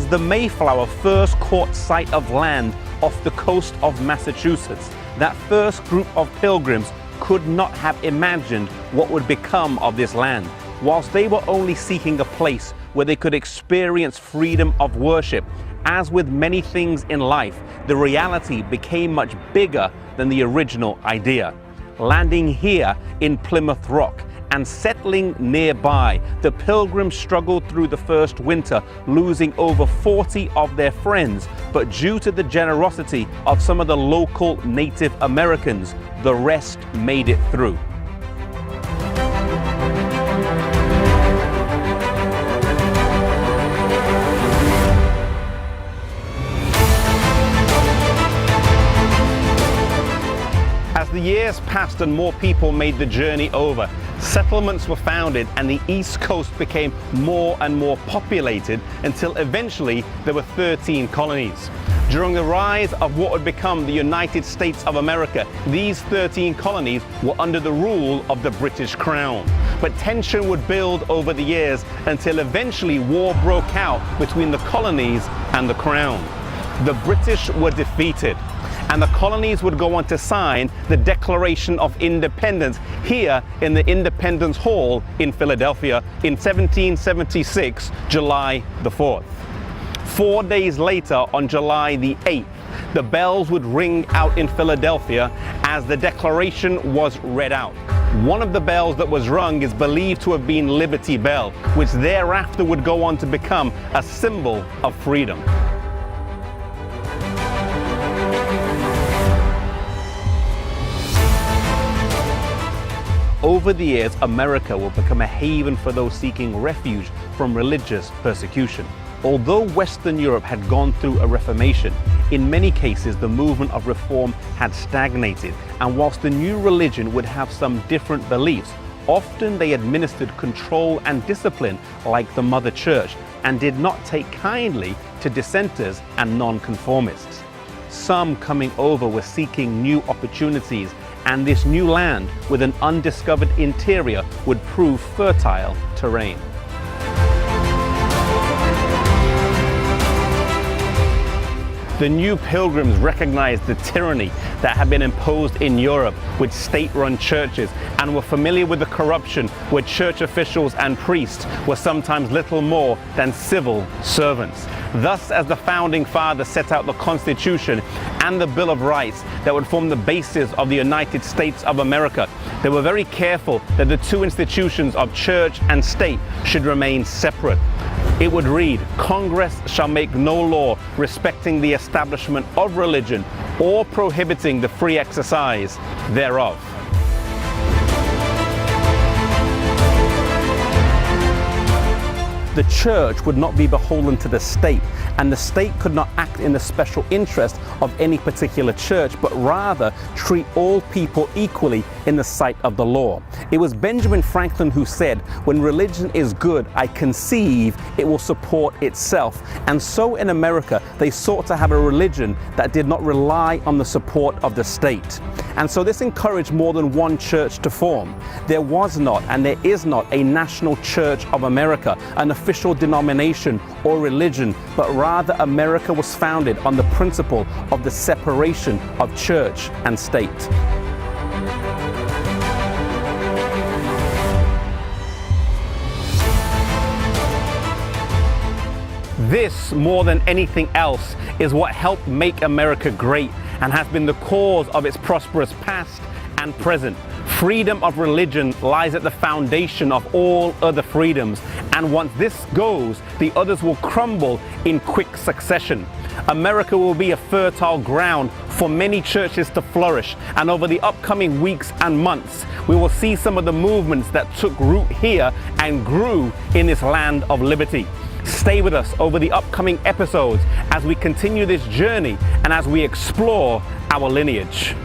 As the Mayflower first caught sight of land off the coast of Massachusetts, that first group of pilgrims could not have imagined what would become of this land. Whilst they were only seeking a place where they could experience freedom of worship, as with many things in life, the reality became much bigger than the original idea. Landing here in Plymouth Rock and settling nearby, the pilgrims struggled through the first winter, losing over 40 of their friends. But due to the generosity of some of the local Native Americans, the rest made it through. As the years passed and more people made the journey over, settlements were founded and the East Coast became more and more populated until eventually there were 13 colonies. During the rise of what would become the United States of America, these 13 colonies were under the rule of the British Crown. But tension would build over the years until eventually war broke out between the colonies and the Crown. The British were defeated, and the colonies would go on to sign the Declaration of Independence here in the Independence Hall in Philadelphia in 1776, July the 4th. 4 days later, on July the 8th, the bells would ring out in Philadelphia as the Declaration was read out. One of the bells that was rung is believed to have been Liberty Bell, which thereafter would go on to become a symbol of freedom. Over the years, America will become a haven for those seeking refuge from religious persecution. Although Western Europe had gone through a Reformation, in many cases the movement of reform had stagnated, and whilst the new religion would have some different beliefs, often they administered control and discipline like the Mother Church and did not take kindly to dissenters and nonconformists. Some coming over were seeking new opportunities, and this new land with an undiscovered interior would prove fertile terrain. The new pilgrims recognized the tyranny that had been imposed in Europe with state-run churches and were familiar with the corruption where church officials and priests were sometimes little more than civil servants. Thus, as the founding fathers set out the Constitution and the Bill of Rights that would form the basis of the United States of America, they were very careful that the two institutions of church and state should remain separate. It would read, "Congress shall make no law respecting the establishment of religion or prohibiting the free exercise thereof." The church would not be beholden to the state, and the state could not act in the special interest of any particular church, but rather treat all people equally in the sight of the law. It was Benjamin Franklin who said, "When religion is good, I conceive it will support itself." And so in America, they sought to have a religion that did not rely on the support of the state. And so this encouraged more than one church to form. There was not, and there is not, a national church of America, an official denomination or religion, but rather America was founded on the principle of the separation of church and state. This, more than anything else, is what helped make America great and has been the cause of its prosperous past and present. Freedom of religion lies at the foundation of all other freedoms, and once this goes, the others will crumble in quick succession. America will be a fertile ground for many churches to flourish, and over the upcoming weeks and months, we will see some of the movements that took root here and grew in this land of liberty. Stay with us over the upcoming episodes as we continue this journey and as we explore our lineage.